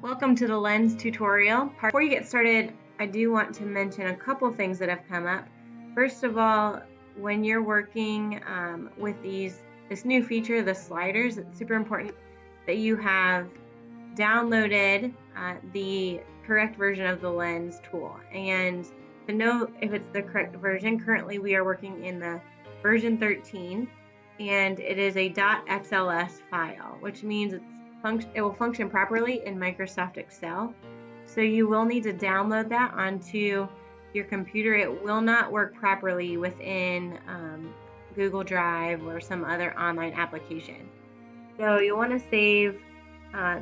Welcome to the Lens tutorial. Before you get started, I do want to mention a couple things that have come up. First of all, when you're working with this new feature, the sliders, it's super important that you have downloaded the correct version of the Lens tool. And to know if it's the correct version, currently we are working in the version 13, and it is a .xls file, which means it will function properly in Microsoft Excel. So you will need to download that onto your computer. It will not work properly within Google Drive or some other online application. So you'll want to save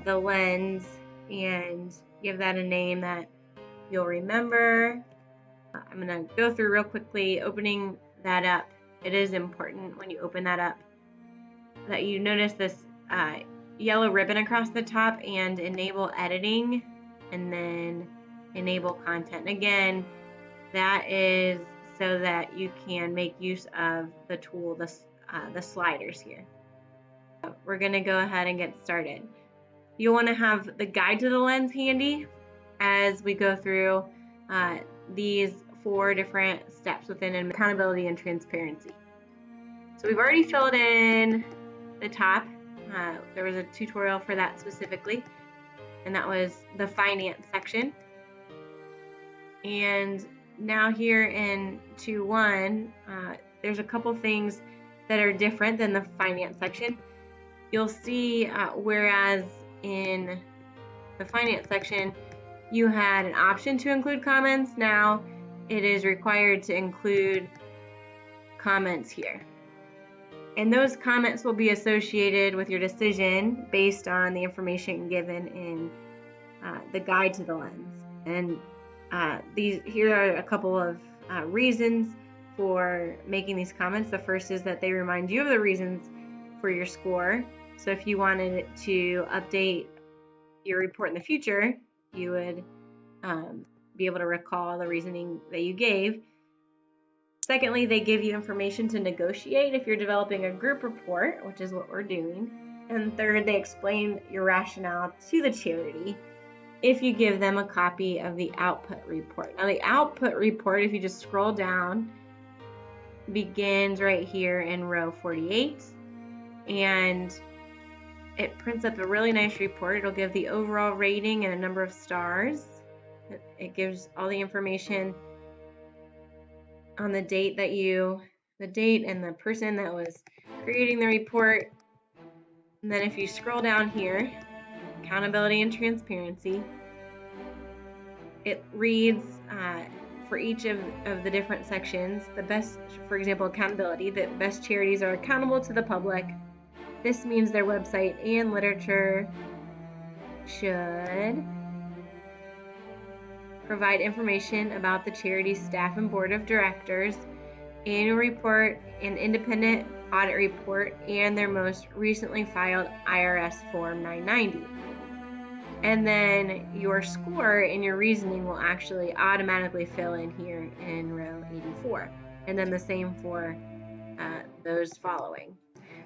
the Lens and give that a name that you'll remember. I'm going to go through real quickly opening that up. It is important when you open that up that you notice this yellow ribbon across the top and enable editing and then enable content. Again, that is so that you can make use of the tool, the sliders here. We're going to go ahead and get started. You'll want to have the guide to the Lens handy as we go through these 4 different steps within accountability and transparency. So we've already filled in the top. There was a tutorial for that specifically, and that was the finance section. And now here in 2.1, there's a couple things that are different than the finance section. You'll see whereas in the finance section you had an option to include comments, now it is required to include comments here. And those comments will be associated with your decision based on the information given in the guide to the Lens. And here are a couple of reasons for making these comments. The first is that they remind you of the reasons for your score. So if you wanted to update your report in the future, you would be able to recall the reasoning that you gave. Secondly, they give you information to negotiate if you're developing a group report, which is what we're doing. And third, they explain your rationale to the charity if you give them a copy of the output report. Now, the output report, if you just scroll down, begins right here in row 48. And it prints up a really nice report. It'll give the overall rating and a number of stars. It gives all the information on the date and the person that was creating the report. And then if you scroll down here, accountability and transparency, it reads for each of the different sections, the best, for example, accountability, the best charities are accountable to the public. This means their website and literature should provide information about the charity's staff and board of directors, annual report, an independent audit report, and their most recently filed IRS Form 990. And then your score and your reasoning will actually automatically fill in here in row 84. And then the same for those following.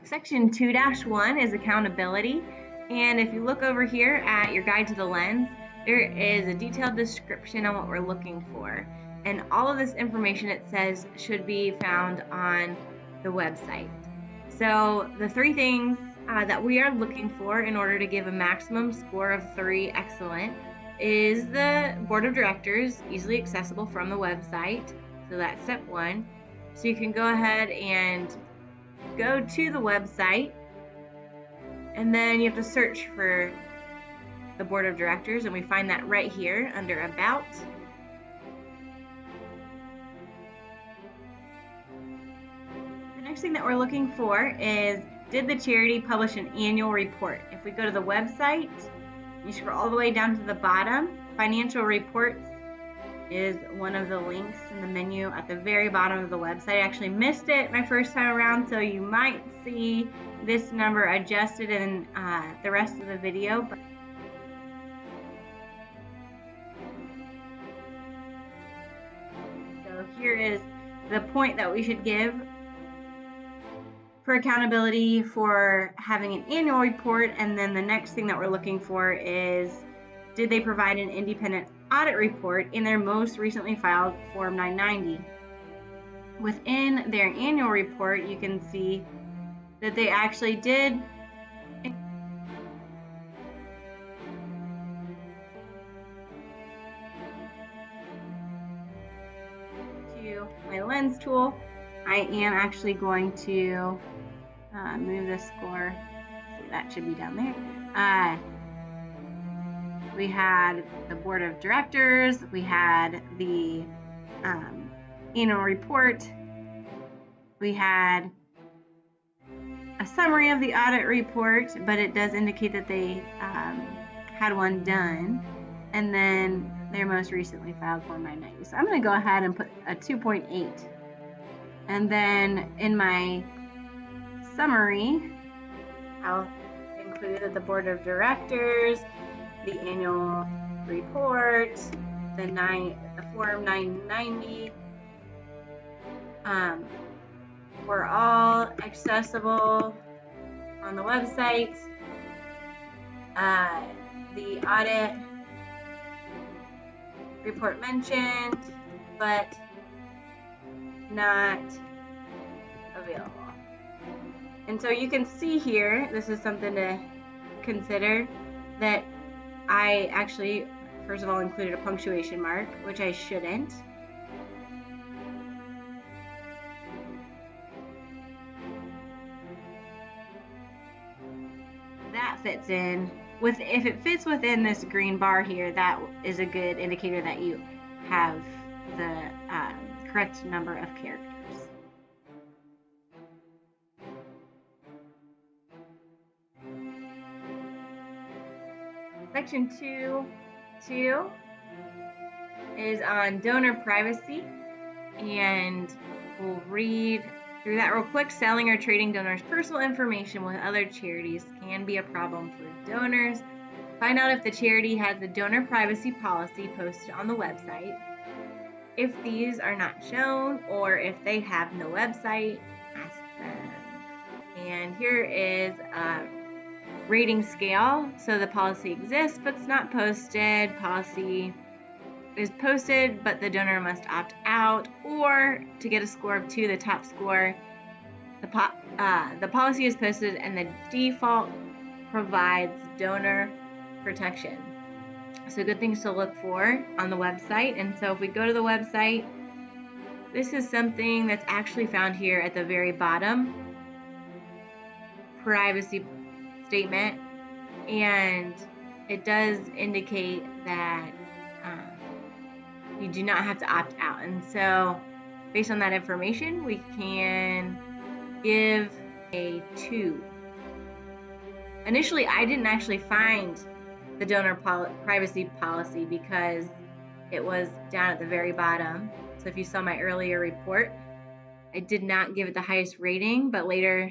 Section 2-1 is accountability. And if you look over here at your guide to the Lens, there is a detailed description on what we're looking for. And all of this information, it says, should be found on the website. So the 3 things that we are looking for in order to give a maximum score of 3 excellent is the board of directors, easily accessible from the website. So that's step 1. So you can go ahead and go to the website, and then you have to search for the board of directors, and we find that right here under About. The next thing that we're looking for is, did the charity publish an annual report? If we go to the website, you scroll all the way down to the bottom, financial reports is one of the links in the menu at the very bottom of the website. I actually missed it my first time around, so you might see this number adjusted in the rest of the video. So here is the point that we should give for accountability for having an annual report, and then the next thing that we're looking for is did they provide an independent audit report in their most recently filed Form 990? Within their annual report, you can see that they actually did to my lens tool. I am actually going to move the score. See, that should be down there. We had the board of directors, we had the annual report, we had a summary of the audit report, but it does indicate that they had one done, and then their most recently filed Form 990. So I'm going to go ahead and put a 2.8. And then in my summary, I'll include that the board of directors, the annual report, the Form 990 were all accessible on the website. The audit report mentioned, but not available. And so you can see here, this is something to consider, that I actually, first of all, included a punctuation mark, which I shouldn't. That fits in. If it fits within this green bar here, that is a good indicator that you have the correct number of characters. Section 2.2 is on donor privacy, and we'll read through that real quick. Selling or trading donors' personal information with other charities can be a problem for donors. Find out if the charity has a donor privacy policy posted on the website. If these are not shown, or if they have no website, ask them. And here is a rating scale. So the policy exists, but it's not posted. Policy is posted, but the donor must opt out, or to get a score of 2, the top score, the policy is posted and the default provides donor protection. So good things to look for on the website. And so if we go to the website, this is something that's actually found here at the very bottom, privacy statement, and it does indicate that you do not have to opt out. And so based on that information, we can give a 2. Initially, I didn't actually find the donor privacy policy because it was down at the very bottom. So if you saw my earlier report, I did not give it the highest rating, but later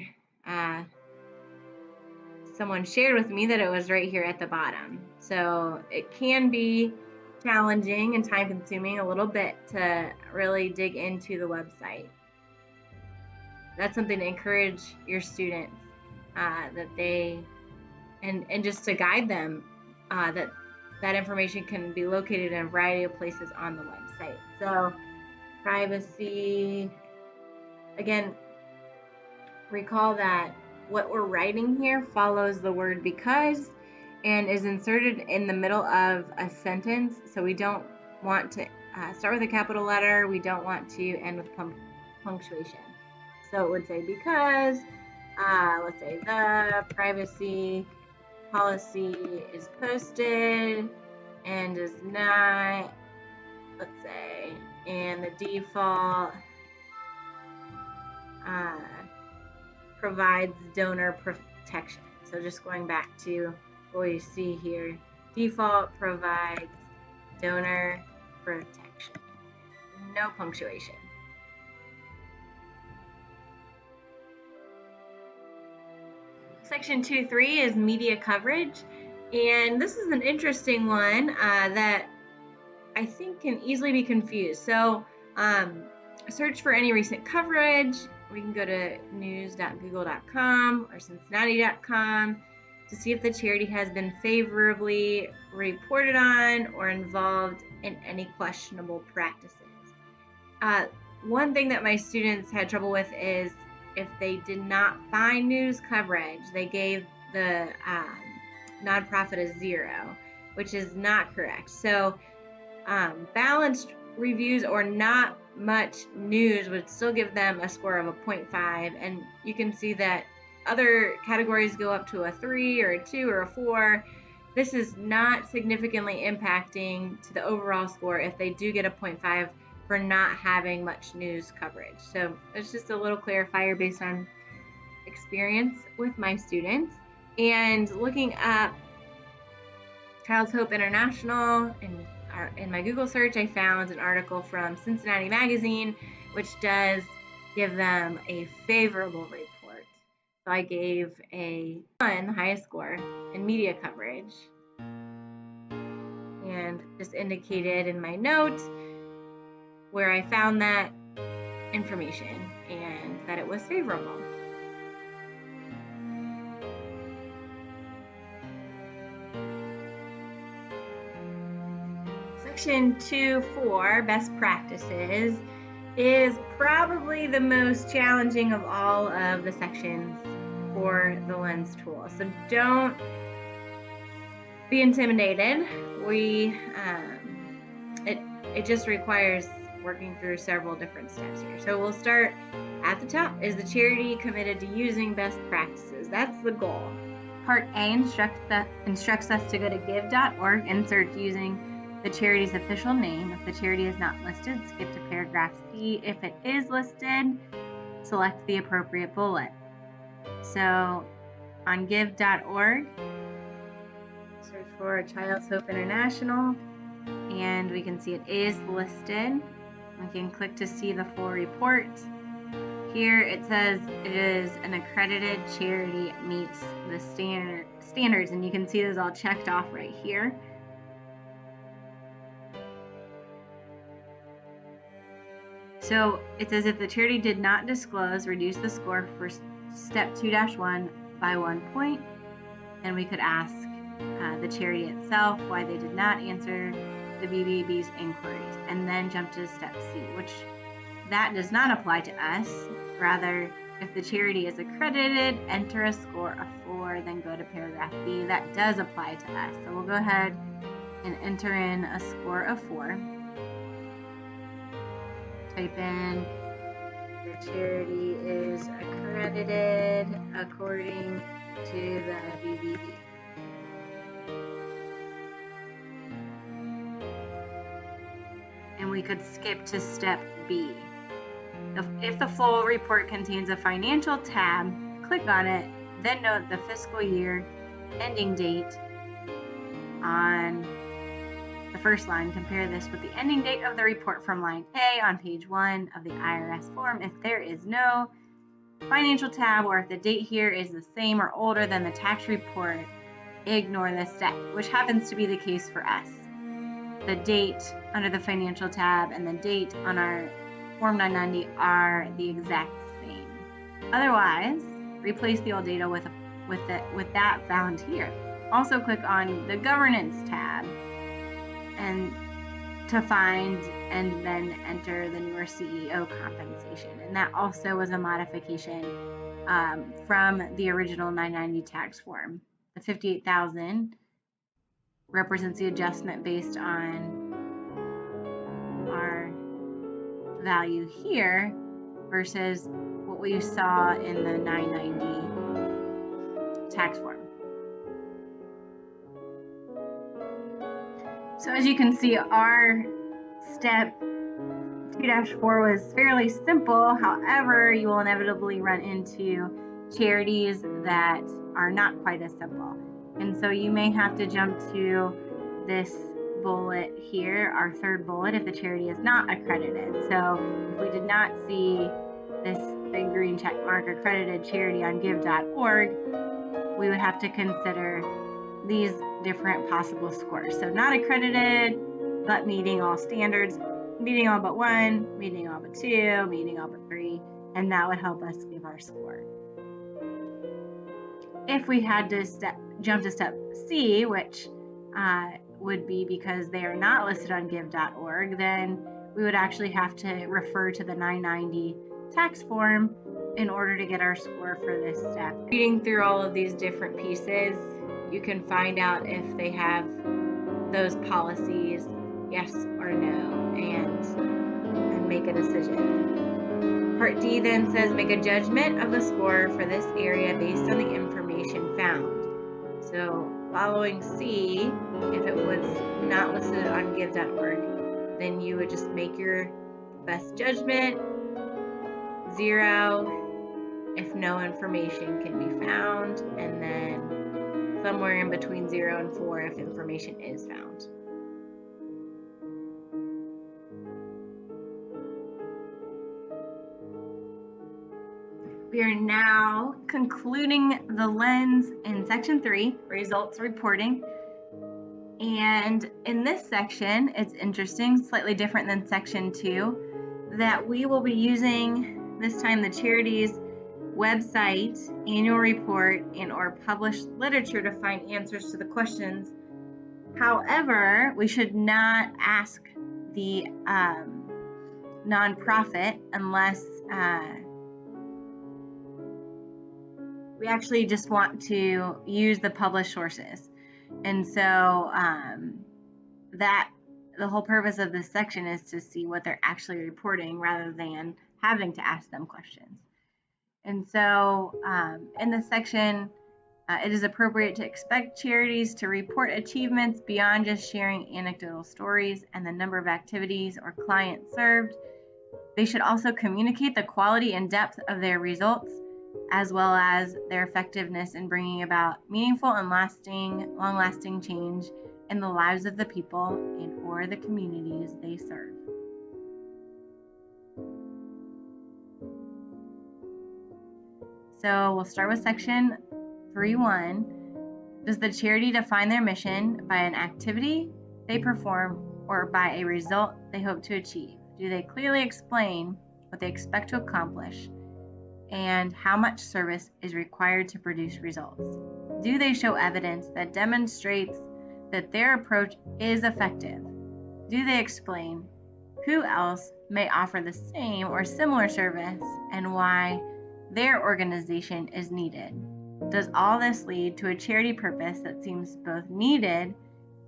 someone shared with me that it was right here at the bottom. So it can be challenging and time consuming a little bit to really dig into the website. That's something to encourage your students that they, and just to guide them that information can be located in a variety of places on the website. So privacy, again, recall that what we're writing here follows the word because and is inserted in the middle of a sentence. So we don't want to start with a capital letter. We don't want to end with punctuation. So it would say because, let's say the privacy policy is posted and is not, let's say, and the default provides donor protection. So just going back to what we see here, default provides donor protection. No punctuation. Section 2.3 is media coverage, and this is an interesting one that I think can easily be confused. So search for any recent coverage. We can go to news.google.com or cincinnati.com, to see if the charity has been favorably reported on or involved in any questionable practices. One thing that my students had trouble with is if they did not find news coverage, they gave the nonprofit a 0, which is not correct. So balanced reviews or not much news would still give them a score of a 0.5, and you can see that other categories go up to a 3 or a 2 or a 4. This is not significantly impacting to the overall score if they do get a 0.5 for not having much news coverage. So it's just a little clarifier based on experience with my students. And looking up Child's Hope International in my Google search, I found an article from Cincinnati Magazine, which does give them a favorable report. So I gave a 1, the highest score, in media coverage, and just indicated in my note where I found that information and that it was favorable. Section 2.4, Best Practices, is probably the most challenging of all of the sections for the lens tool. So don't be intimidated. It just requires working through several different steps here. So we'll start at the top. Is the charity committed to using best practices? That's the goal. Part A instructs us to go to give.org and search using the charity's official name. If the charity is not listed, skip to paragraph C. If it is listed, select the appropriate bullet. So on give.org, search for Child's Hope International, and we can see it is listed. We can click to see the full report. Here it says it is an accredited charity, meets the standards, and you can see those all checked off right here. So it says if the charity did not disclose, reduce the score for step 2-1 by 1 point. And we could ask the charity itself why they did not answer the BBB's inquiries, and then jump to step C, which that does not apply to us. Rather, if the charity is accredited, enter a score of 4, then go to paragraph B. That does apply to us. So we'll go ahead and enter in a score of 4. Type in the charity is accredited according to the BBB. And we could skip to step B. If the full report contains a financial tab, click on it, then note the fiscal year ending date on the first line. Compare this with the ending date of the report from line A on page 1 of the IRS form. If there is no financial tab, or if the date here is the same or older than the tax report, ignore this step, which happens to be the case for us. The date under the financial tab and the date on our Form 990 are the exact same. Otherwise, replace the old data with that found here. Also click on the Governance tab and to find and then enter the newer CEO compensation. And that also was a modification from the original 990 tax form. The $58,000 represents the adjustment based on our value here versus what we saw in the 990 tax form. So as you can see, our step 2-4 was fairly simple. However, you will inevitably run into charities that are not quite as simple. And so you may have to jump to this bullet here, our third bullet, if the charity is not accredited. So if we did not see this big green check mark, accredited charity, on give.org, we would have to consider these different possible scores. So not accredited, but meeting all standards, meeting all but 1, meeting all but 2, meeting all but 3, and that would help us give our score. If we had to jump to step C, which would be because they are not listed on give.org, then we would actually have to refer to the 990 tax form in order to get our score for this step. Reading through all of these different pieces, you can find out if they have those policies, yes or no, and make a decision. Part D then says make a judgment of the score for this area based on the information found. So following C, if it was not listed on give.org, then you would just make your best judgment, 0 if no information can be found, and then somewhere in between 0 and 4 if information is found. We are now concluding the lens in section 3, results reporting. And in this section, it's interesting, slightly different than section 2, that we will be using this time the charity's website, annual report, and or published literature to find answers to the questions. However, we should not ask the nonprofit unless we actually just want to use the published sources. And so that the whole purpose of this section is to see what they're actually reporting rather than having to ask them questions. And so in this section, it is appropriate to expect charities to report achievements beyond just sharing anecdotal stories and the number of activities or clients served. They should also communicate the quality and depth of their results, as well as their effectiveness in bringing about meaningful and long-lasting change in the lives of the people and or the communities they serve. So we'll start with section 3.1. Does the charity define their mission by an activity they perform or by a result they hope to achieve? Do they clearly explain what they expect to accomplish and how much service is required to produce results? Do they show evidence that demonstrates that their approach is effective? Do they explain who else may offer the same or similar service and why their organization is needed? Does all this lead to a charity purpose that seems both needed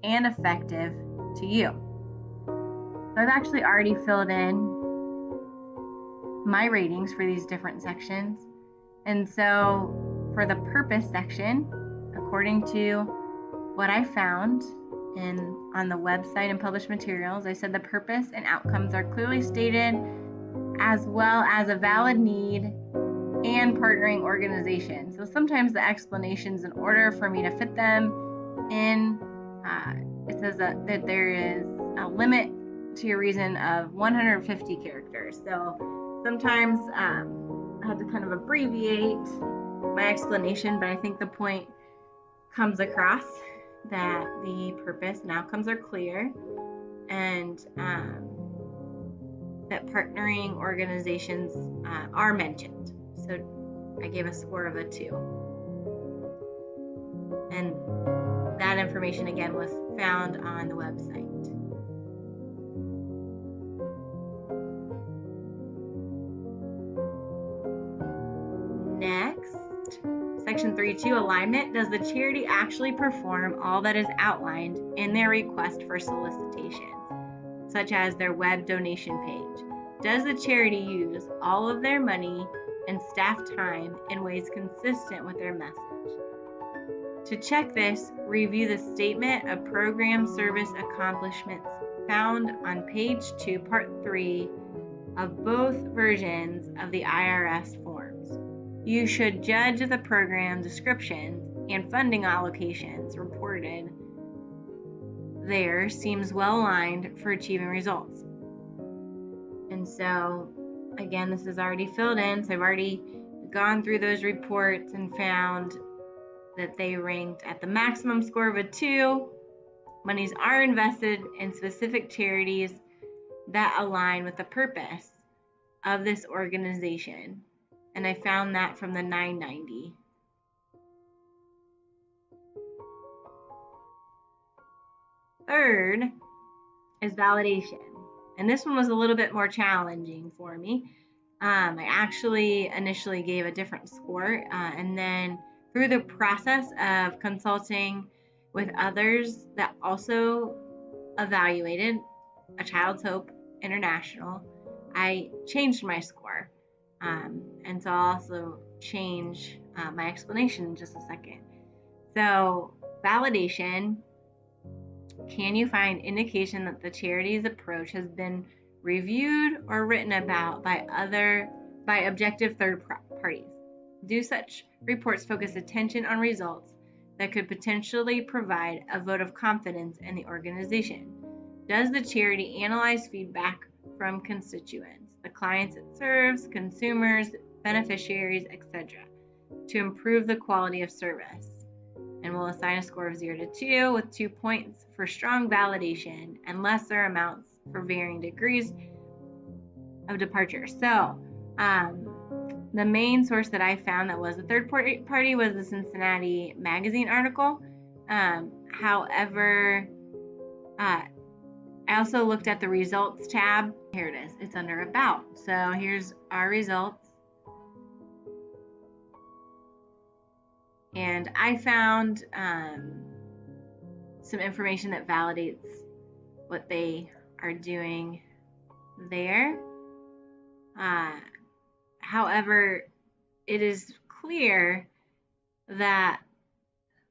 and effective to you? So I've actually already filled in my ratings for these different sections. And so for the purpose section, according to what I found on the website and published materials, I said the purpose and outcomes are clearly stated, as well as a valid need and partnering organization. So sometimes the explanations, in order for me to fit them in, it says that there is a limit to your reason of 150 characters. So sometimes I had to kind of abbreviate my explanation, but I think the point comes across that the purpose and outcomes are clear, and that partnering organizations are mentioned. So I gave a score of a 2. And that information again was found on the website. Next, section 3.2, alignment. Does the charity actually perform all that is outlined in their request for solicitations, such as their web donation page? Does the charity use all of their money and staff time in ways consistent with their message? To check this, review the Statement of Program Service Accomplishments found on page 2, part 3 of both versions of the IRS forms. You should judge the program descriptions and funding allocations reported there seems well aligned for achieving results. And so again, this is already filled in, so I've already gone through those reports and found that they ranked at the maximum score of a 2. Monies are invested in specific charities that align with the purpose of this organization, and I found that from the 990. third is validation. And this one was a little bit more challenging for me. I actually initially gave a different score, and then through the process of consulting with others that also evaluated a Child's Hope International, I changed my score. And so I'll also change my explanation in just a second. So, validation: can you find indication that the charity's approach has been reviewed or written about by objective third parties? Do such reports focus attention on results that could potentially provide a vote of confidence in the organization? Does the charity analyze feedback from constituents, the clients it serves, consumers, beneficiaries, etc., to improve the quality of service? And we'll assign a score of 0 to 2, with 2 points for strong validation and lesser amounts for varying degrees of departure. So, the main source that I found that was a third party was the Cincinnati Magazine article. However, I also looked at the results tab. Here it is. It's under About. So here's our results. And I found some information that validates what they are doing there. However, it is clear that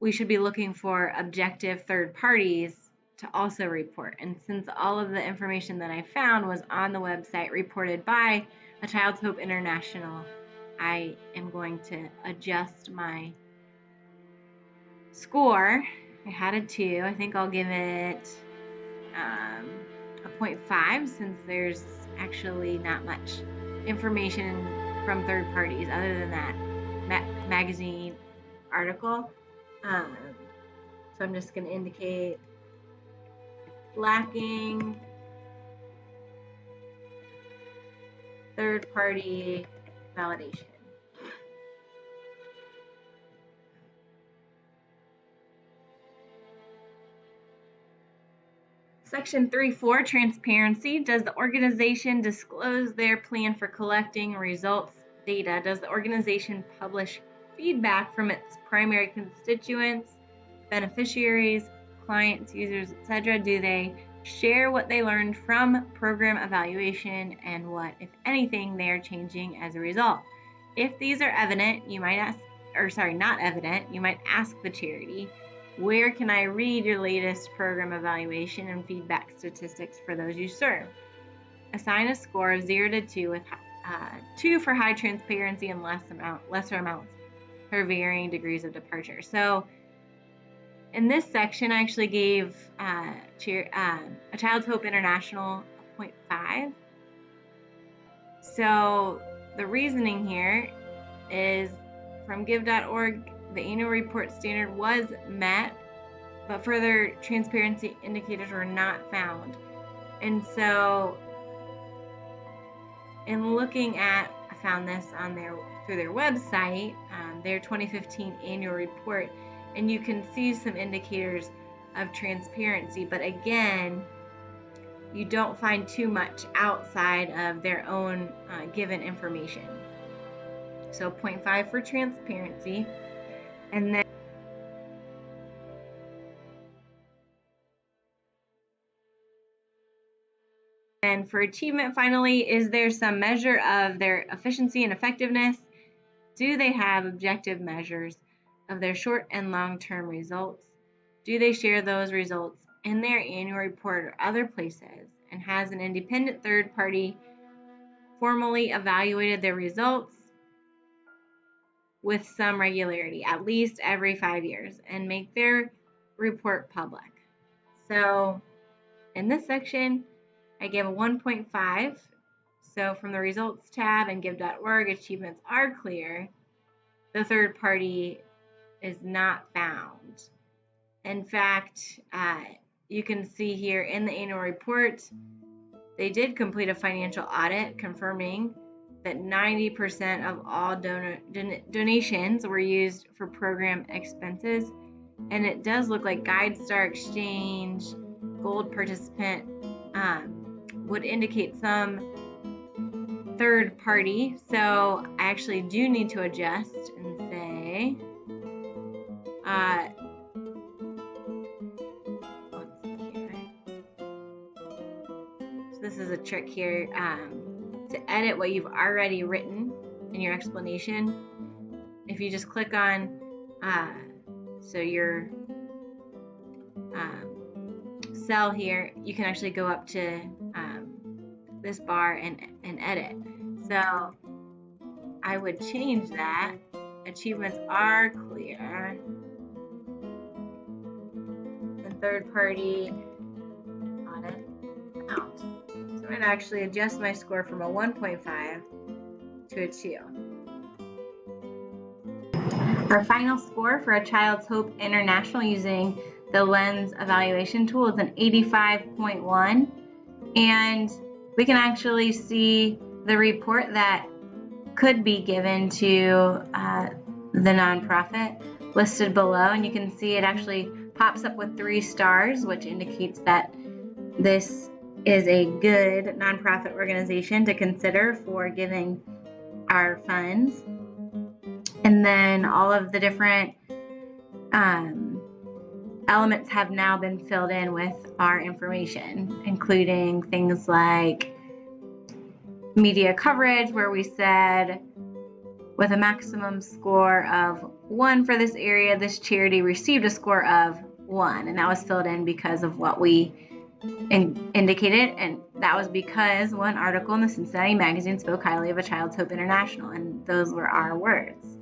we should be looking for objective third parties to also report. And since all of the information that I found was on the website reported by a Child's Hope International, I am going to adjust my score. I had a 2. I think I'll give it a 0.5, since there's actually not much information from third parties other than that magazine article. So I'm just going to indicate lacking third party validation. Section 3.4, transparency. Does the organization disclose their plan for collecting results data? Does the organization publish feedback from its primary constituents, beneficiaries, clients, users, etc.? Do they share what they learned from program evaluation and what, if anything, they are changing as a result? If these are evident, you might ask, not evident, you might ask the charity, where can I read your latest program evaluation and feedback statistics for those you serve? Assign a score of 0 to 2, with 2 for high transparency and lesser amounts for varying degrees of departure. So in this section, I actually gave a Child's Hope International a 0.5. So the reasoning here is from give.org, the annual report standard was met, but further transparency indicators were not found. And so in looking at, I found this on through their website, their 2015 annual report, and you can see some indicators of transparency, but again, you don't find too much outside of their own given information. So 0.5 for transparency. And then for achievement, finally, is there some measure of their efficiency and effectiveness? Do they have objective measures of their short and long-term results? Do they share those results in their annual report or other places? And has an independent third party formally evaluated their results with some regularity, at least every 5 years, and make their report public? So in this section, I gave a 1.5. So from the results tab and give.org, achievements are clear. The third party is not found. In fact, you can see here in the annual report, they did complete a financial audit confirming that 90% of all donations were used for program expenses. And it does look like GuideStar Exchange gold participant would indicate some third party. So I actually do need to adjust and say, let's see here. So this is a trick here to edit what you've already written in your explanation. If you just click on, so your cell here, you can actually go up to this bar and edit. So I would change that. Achievements are clear. And third party audit out. So I'm going to actually adjust my score from a 1.5 to a 2. Our final score for A Child's Hope International using the Lens evaluation tool is an 85.1, and we can actually see the report that could be given to the nonprofit listed below, and you can see it actually pops up with 3 stars, which indicates that this is a good nonprofit organization to consider for giving our funds. And then all of the different elements have now been filled in with our information, including things like media coverage, where we said with a maximum score of 1 for this area, this charity received a score of 1, and that was filled in because of what we indicated, and that was because one article in the Cincinnati Magazine spoke highly of A Child's Hope International, and those were our words.